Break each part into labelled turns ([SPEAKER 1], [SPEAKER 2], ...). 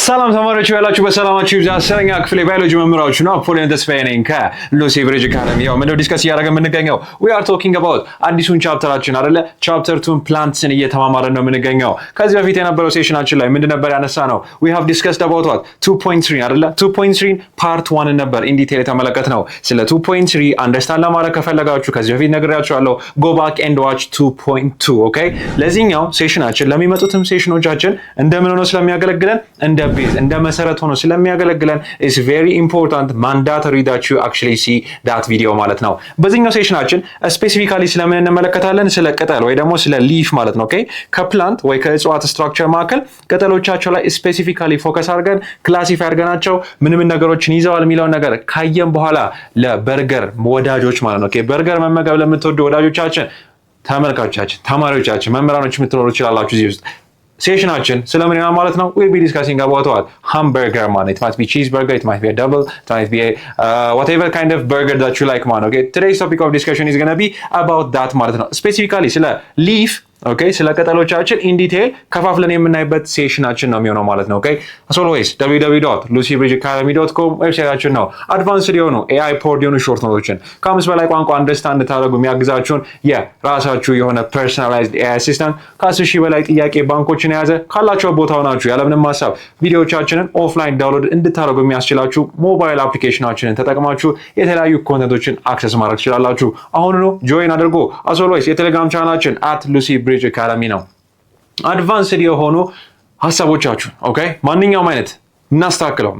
[SPEAKER 1] ሰላም ተማሪዎች ያላችሁ በሰላማችሁ ይብዛ። አስረኛ ክፍል የባዮሎጂ መምህራችሁ ነው ፖሊን ተስፋዬ ነኝ ከሉሲ ብሪጅ አካዳሚ። ያው ምንድነው ዲስከስ እያደረግን የምንገኘው we are talking about አዲሱን ቻፕተራችን አይደለ ቻፕተር 2 ፕላንትስን እየተማማረን ነው የምንገኘው። ከዚህ በፊት የነበረው ሴሽናችን ላይ ምንድን ነበር ያነሳነው? we have discussed about what 2.3 አይደለ 2.3 ፓርት 1 ነበር ኢን ዲቴል የተመለከትነው። ስለ 2.3 አንደርስታንድ ለማድረግ ከፈለጋችሁ ከዚህ በፊት ነግሬያችኋለሁ go back and watch 2.2 ኦኬ። ለዚህኛው ሴሽናችን ለሚመጡትም ሴሽኖቻችን እንደምን ሆኖ ስለሚያገለግለን እንደ ቤዝ እንደ መሰረት ሆኖ ስለሚያገለግለን is very important mandatory that you actually see that video ማለት ነው። በዚህኛው ሴሽናችን ስፔሲፊካሊ ስለምን እንመለከታለን? ስለ ቅጠል ወይ ደግሞ ስለ ሊፍ ማለት ነው። ኦኬ ከፕላንት ወይ ከእጽዋት ስትራክቸር መካከል ቅጠሎቻቸው ላይ ስፔሲፊካሊ ፎከስ አድርገን ክላሲፋይ አድርገናቸው ምን ምን ነገሮችን ይዘዋል የሚለውን ነገር ካየን በኋላ ለበርገር ወዳጆች ማለት ነው። ኦኬ በርገር መመገብ ለምትወዱ ወዳጆቻችን፣ ተመልካቾቻችን፣ ተማሪዎቻችን፣ መምህራኖች የምትኖሩ ይችላላችሁ እዚህ ውስጥ ሴሽናችን ስለምን ይሆናል ማለት ነው? we'll be discussing about what hamburger man. It might be cheeseburger, it might be a double, it might be a whatever kind of burger that you like man. Okay, today's topic of discussion is going to be about that ማለት ነው። specifically ስለ leaf ኦኬ ስለ ቅጠሎቻችን ኢን ዲቴል ከፋፍለን የምናይበት ሴሽናችን ነው የሚሆነው ማለት ነው። ኦኬ as always www.lucybridgeacademy.com ዌብሳይታችን ነው። አድቫንስድ የሆኑ ኤአይ ፖርድ የሆኑ ሾርት ኖቶችን ከአምስት በላይ ቋንቋ አንደርስታንድ ታደርጉ የሚያግዛችሁን የራሳችሁ የሆነ ፐርሰናላይዝድ ኤአይ አሲስታንት ከ10 ሺህ በላይ ጥያቄ ባንኮችን የያዘ ካላችሁ ቦታ ሆናችሁ ያለምንም ሀሳብ ቪዲዮዎቻችንን ኦፍላይን ዳውንሎድ እንድታደርጉ የሚያስችላችሁ ሞባይል አፕሊኬሽናችንን ተጠቅማችሁ የተለያዩ ኮንተንቶችን አክሰስ ማድረግ ትችላላችሁ። አሁኑኑ ጆይን አድርጎ as always የቴሌግራም ቻናላችን @lucy ብሪጅ አካዳሚ ነው። አድቫንስድ የሆኑ ሀሳቦቻችሁን ኦኬ ማንኛውም አይነት እናስተካክለው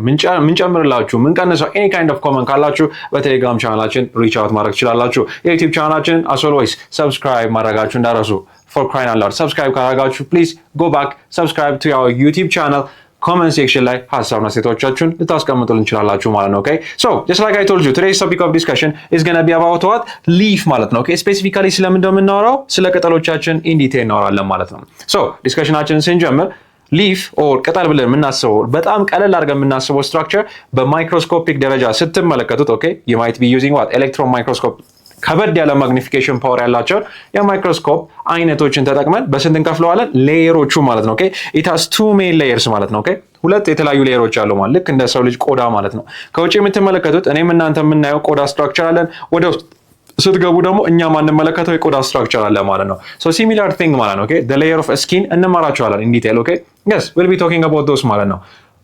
[SPEAKER 1] ምንጨምርላችሁ ምንቀንሰው ኤኒ ካይንድ ኦፍ ኮመንት ካላችሁ በቴሌግራም ቻናላችን ሪች አውት ማድረግ ትችላላችሁ። የዩቲዩብ ቻናላችንን as always ሰብስክራይብ ማድረጋችሁ እንዳረሱ for crying out loud ሰብስክራይብ ካደረጋችሁ please go back subscribe to our YouTube channel comment section ላይ ሀሳብና ሴቶቻችሁን ልታስቀምጡልን እንችላላችሁ ማለት ነው። ኦኬ so just like I told you today's topic of discussion is going to be about what leaf ማለት ነው። ኦኬ ስፔሲፊካሊ ስለምን እንደምናወራው ስለ ቅጠሎቻችን ኢን ዲቴል እናወራለን ማለት ነው። so ዲስከሽናችንን ስንጀምር ሊፍ ኦር ቅጠል ብለን የምናስበው በጣም ቀለል አድርገን የምናስበው ስትራክቸር በማይክሮስኮፒክ ደረጃ ስትመለከቱት ኦኬ you might be using what electron microscope ከበድ ያለ ማግኒፊኬሽን ፓወር ያላቸውን የማይክሮስኮፕ አይነቶችን ተጠቅመን በስንት እንከፍለዋለን? ሌየሮቹ ማለት ነው። ኦኬ it has two main layers ማለት ነው። ኦኬ ሁለት የተለያዩ ሌየሮች አሉ ማለት ልክ እንደ ሰው ልጅ ቆዳ ማለት ነው። ከውጭ የምትመለከቱት እኔም እናንተ የምናየው ቆዳ ስትራክቸር አለን። ወደ ውስጥ ስትገቡ ደግሞ እኛ ማንመለከተው የቆዳ ስትራክቸር አለ ማለት ነው። so similar thing ማለት ነው። ኦኬ the layer of skin እንማራቸዋለን in detail ኦኬ yes we'll be talking about those ማለት ነው።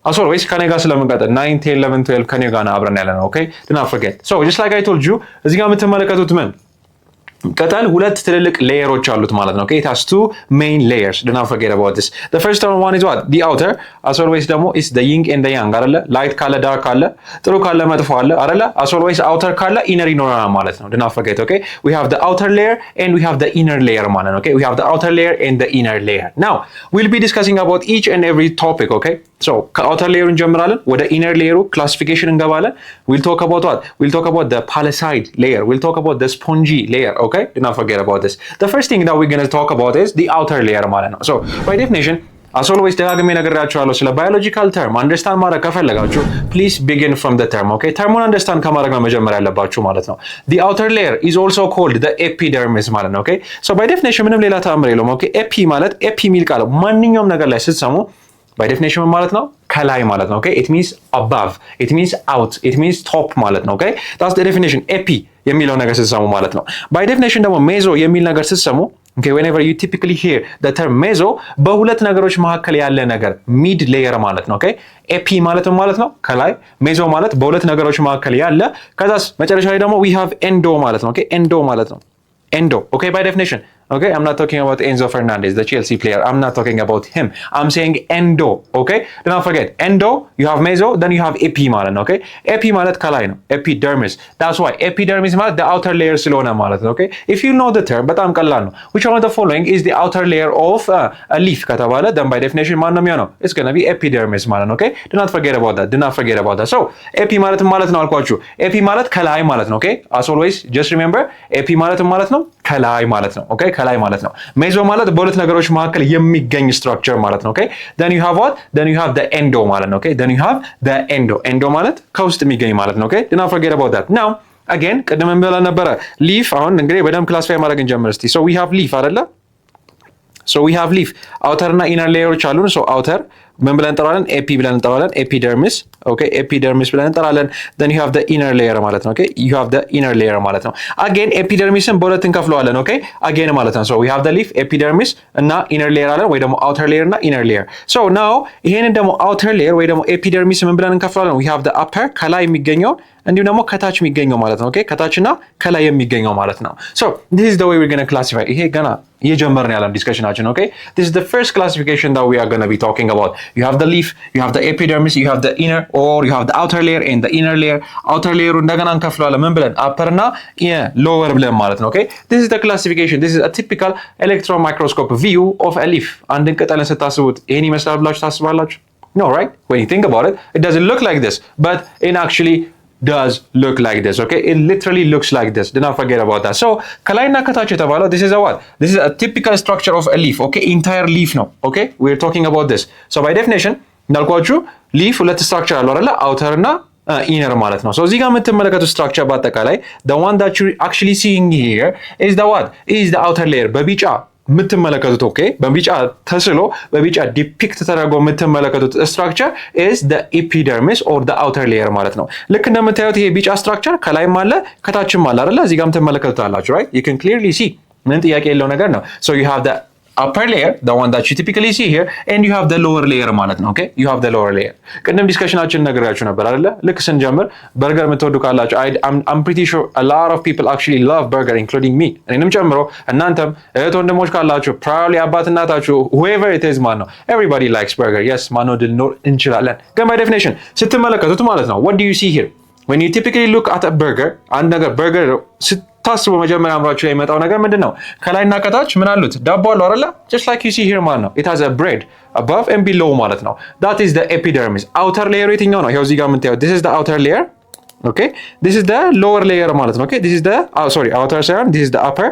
[SPEAKER 1] as always ከኔ ጋር ስለምንቀጥል 9 10 11 12 ከኔ ጋር አብረን ያለ ነው። ኦኬ do not forget so just like I told you እዚህ ጋር የምትመለከቱት ምን ቅጠል ሁለት ትልልቅ ሌየሮች አሉት ማለት ነው። okay it has two main layers do not forget about this. the first one is what the outer as always ደግሞ is the yin and the yang አይደለ light ካለ dark ካለ ጥሩ ካለ መጥፎ አለ አይደለ as always outer ካለ inner ይኖራል ማለት ነው። do not forget okay we have the outer layer and we have the inner layer ማለት ነው። okay we have the outer layer and the inner layer. now we'll be discussing about each and every topic okay so ከouter layer እንጀምራለን ወደ inner layer classification እንገባለን. we'll talk about what we'll talk about the palisade layer we'll talk about the spongy layer okay do not forget about this. the first thing that we're going to talk about is the outer layer ማለት ነው. so by definition as always ደጋግሜ ነግሬያችኋለሁ ስለ biological term አንደርስታንድ ማድረግ ከፈለጋችሁ please begin from the term okay ተርሙን አንደርስታንድ ከማድረግ ነው መጀመር ያለባችሁ ማለት ነው። the outer layer is also called the epidermis ማለት ነው። okay so by definition ምንም ሌላ ተአምር የለውም። okay epi ማለት epi የሚል ቃል ማንኛውም ነገር ላይ ስትሰሙ by definition ማለት ነው ከላይ ማለት ነው። okay it means above it means out it means top ማለት ነው። okay that's the definition epi የሚለው ነገር ስትሰሙ ማለት ነው። by definition ደግሞ ሜዞ የሚል ነገር ስትሰሙ okay whenever you typically hear the term meso በሁለት ነገሮች መካከል ያለ ነገር mid layer ማለት ነው። okay epi ማለት ነው ከላይ ሜዞ ማለት በሁለት ነገሮች መካከል ያለ ከዛስ መጨረሻ ላይ ደግሞ we have endo ማለት ነው። okay endo ማለት ነው endo okay by definition okay I'm not talking about Enzo Fernandez the Chelsea player I'm not talking about him I'm saying endo okay do not forget endo you have meso then you have epi ማለት ነው። okay epi ማለት ከላይ ነው epidermis that's why epidermis ማለት the outer layer ስለሆነ ማለት ነው። okay if you know the term በጣም ቀላል ነው which one of the following is the outer layer of a leaf ከተባለ then by definition ማን ነው የሚሆነው it's going to be epidermis ማለት ነው። okay do not forget about that do not forget about that so epi ማለት ነው አልኳችሁ epi ማለት ከላይ ማለት ነው። okay as always just remember epi ማለት ነው ከላይ ማለት ነው። okay ከላይ ማለት ነው። ሜዞ ማለት በሁለት ነገሮች መካከል የሚገኝ ስትራክቸር ማለት ነው። okay then you have what then you have the endo ማለት ነው። okay then you have the endo ማለት ከውስጥ የሚገኝ ማለት ነው። okay do not forget about that. now again ቅድም ብለን ነበረ ሊፍ አሁን እንግዲህ በደንብ ክላሲፋይ ማድረግ እንጀምር እስቲ so we have leaf አይደለ so we have leaf outer እና inner layers አሉን so outer ምን ብለን እንጠራለን? ኤፒ ብለን እንጠራለን። ኤፒደርሚስ ኦኬ፣ ኤፒደርሚስ ብለን እንጠራለን። then you have the inner layer ማለት ነው። ኦኬ you have the inner layer ማለት ነው። again ኤፒደርሚስን በሁለት እንከፍለዋለን። ኦኬ again ማለት ነው። so we have the leaf ኤፒደርሚስ እና inner layer አለን ወይ ደግሞ outer layer እና inner layer so now ይሄንን ደግሞ outer layer ወይ ደግሞ ኤፒደርሚስ ምን ብለን እንከፍለዋለን? we have the upper ከላይ የሚገኘው እንዲሁም ደግሞ ከታች የሚገኘው ማለት ነው። ኦኬ ከታችና ከላይ የሚገኘው ማለት ነው። so this is the way we're going to classify ይሄ ገና እየጀመርን ያለን ዲስከሽናችን ኦኬ this is the first classification that we are going to be talking about you have the leaf you have the epidermis you have the inner or you have the outer layer and the inner layer outer layer እንደገና እንከፍለዋለን ምን ብለን upper እና lower ብለን ማለት ነው። okay this is the classification this is a typical electron microscope view of a leaf አንድን ቅጠልን ስታስቡት ይሄን ይመስላል ብላችሁ ታስባላችሁ? no right when you think about it it doesn't look like this but it actually does look like this okay it literally looks like this do not forget about that so ከላይና ከታች የተባለው this is a what this is a typical structure of a leaf okay entire leaf ነው okay we're talking about this so by definition እንዳልኳችሁ leaf ሁለት structure አለው አይደል outer እና inner ማለት ነው so እዚህ ጋር የምትመለከቱት structure በአጠቃላይ the one that you actually seeing here is the what is the outer layer በቢጫ የምትመለከቱት ኦኬ በቢጫ ተስሎ በቢጫ ዲፒክት ተደርጎ የምትመለከቱት ስትራክቸር is the epidermis or the outer layer ማለት ነው። ልክ እንደምታዩት ይሄ ቢጫ ስትራክቸር ከላይም አለ ከታችም አለ አይደል? እዚህ ጋርም ትመለከቱታላችሁ right you can clearly see ምን ጥያቄ የለው ነገር ነው so you have the upper layer the one that you typically see here and you have the lower layer ማለት ነው okay you have the lower layer ቅድም ዲስከሽናችን ነግራችሁ ነበር አይደል ልክ ስንጀምር በርገር የምትወዱ ካላችሁ I'm pretty sure a lot of people actually love burger including me እኔንም ጨምሮ እናንተም እህት ወንድሞች ካላችሁ probably አባት እናታችሁ whoever it is man ነው everybody likes burger yes ማን ወድ ልኖር እንችላለን ግን by definition ስትመለከቱት ማለት ነው what do you see here when you typically look at a burger አንድ ነገር burger ታስቡ መጀመሪያ አምራችሁ ላይ የመጣው ነገር ምንድነው ከላይና ከታች ምን አሉት ዳቦ አለው አይደል just like you see here man ነው it has a bread above and below ማለት ነው that is the epidermis outer layer የትኛው ነው ይሄው እዚህ ጋር የምታዩት this is the outer layer okay this is the lower layer ማለት ነው okay this is the outer layer this is the upper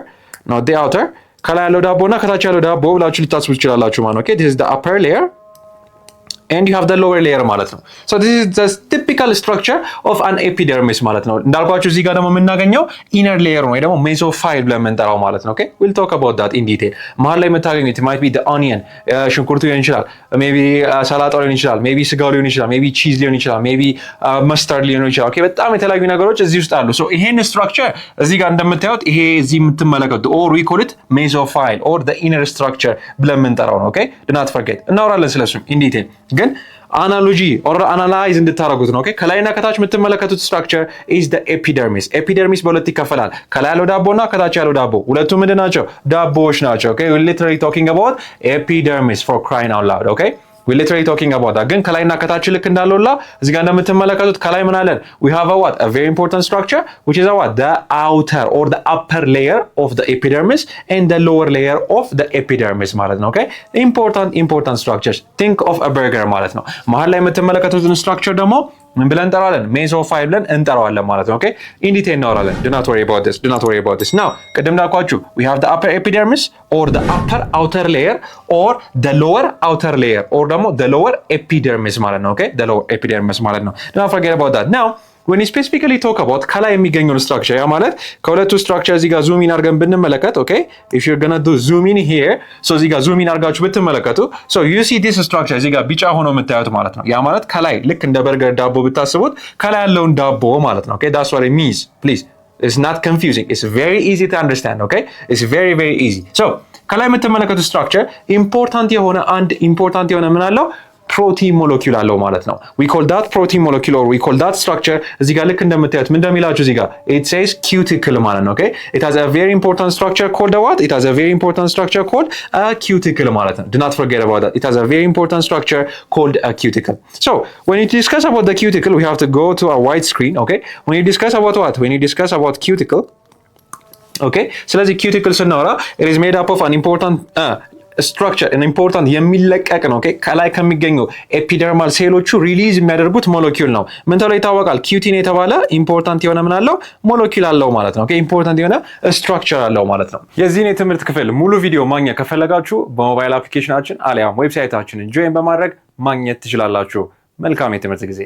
[SPEAKER 1] not the outer ከላይ ያለው ዳቦና ከታች ያለው ዳቦ ብላችሁ ልታስቡ ትችላላችሁ ማለት ነው okay this is the upper layer and you have the lower layer ማለት ነው so this is the typical structure of an epidermis ማለት ነው እንዳልኳችሁ እዚህ ጋር ደግሞ የምናገኘው inner layer ነው ወይ ደግሞ mesophyll ብለን የምንጠራው ማለት ነው okay we'll talk about that in detail መሀል ላይ የምታገኙት it might be the onion ሽንኩርቱ ሊሆን ይችላል maybe ሰላጣው ሊሆን ይችላል maybe ስጋው ሊሆን ይችላል maybe cheese ሊሆን ይችላል maybe mustard ሊሆን ይችላል okay በጣም የተለያዩ ነገሮች እዚህ ውስጥ አሉ so ይሄን structure እዚህ ጋር እንደምታዩት ይሄ እዚህ የምትመለከቱት or we call it mesophyll or the inner structure ብለን የምንጠራው ነው okay do not forget እናወራለን ስለሱ in detail ግን analogy or analyze እንድታረጉት ነው okay ከላይና ከታች የምትመለከቱት structure is the epidermis epidermis በሁለት ይከፈላል ከላይ ያለው ዳቦና ከታች ያለው ዳቦ ሁለቱ ምንድን ናቸው ዳቦዎች ናቸው okay we're literally talking about epidermis for crying out loud okay we're literally talking about that ግን ከላይና ከታች ልክ እንዳለውላ እዚህ ጋር እንደምትመለከቱት ከላይ ምን አለን we have a what a very important structure which is a what the outer or the upper layer of the epidermis and the lower layer of the epidermis ማለት ነው okay important structures think of a burger ማለት ነው መሃል ላይ የምትመለከቱትን structure ደግሞ ምን ብለን እንጠራዋለን mesophyll ብለን እንጠራዋለን ማለት ነው okay in detail እናወራለን do not worry about this now ቅድም እንዳልኳችሁ we have the upper epidermis or the upper outer layer or the lower outer layer or ደግሞ the lower epidermis ማለት ነው okay the lower epidermis ማለት ነው do not forget about that now when you specifically talk about ከላይ የሚገኘው structure ያ ማለት ከሁለቱ structure እዚህ ጋር zoom in አድርገን ብንመለከት okay if you're going to do zoom in here so እዚህ ጋር zoom in አድርጋችሁ ብትመለከቱ so you see this structure እዚህ ጋር ቢጫ ሆኖ የምታዩት ማለት ነው ያ ማለት ከላይ ልክ እንደ በርገር ዳቦ ብታስቡት ከላይ ያለውን ዳቦ ማለት ነው okay that's what it means please it's not confusing it's very easy to understand okay it's very easy so ከላይ የምትመለከቱት structure important የሆነ ምን አለው protein molecule አለው ማለት ነው we call that protein molecule or we call that structure እዚህ ጋር ልክ እንደምታዩት ምን እንደሚላችሁ እዚህ ጋር it says cuticle ማለት ነው okay it has a very important structure called what it has a very important structure called a cuticle ማለት ነው do not forget about that it has a very important structure called a cuticle so when you discuss about the cuticle we have to go to a white screen okay when you discuss about cuticle okay ስለዚህ cuticle ስናወራ it is made up of an important structure an important የሚለቀቅ ነው okay ከላይ ከሚገኘው ኤፒደርማል ሴሎቹ ሪሊዝ የሚያደርጉት ሞለኪውል ነው ምን ተብሎ ይታወቃል ኪዩቲን የተባለ ኢምፖርታንት የሆነ ምን አለው ሞለኪውል አለው ማለት ነው okay ኢምፖርታንት የሆነ ስትራክቸር አለው ማለት ነው የዚህን የትምህርት ክፍል ሙሉ ቪዲዮ ማግኘት ከፈለጋችሁ በሞባይል አፕሊኬሽናችን አሊያም ዌብሳይታችንን ጆይን በማድረግ ማግኘት ትችላላችሁ መልካም የትምህርት ጊዜ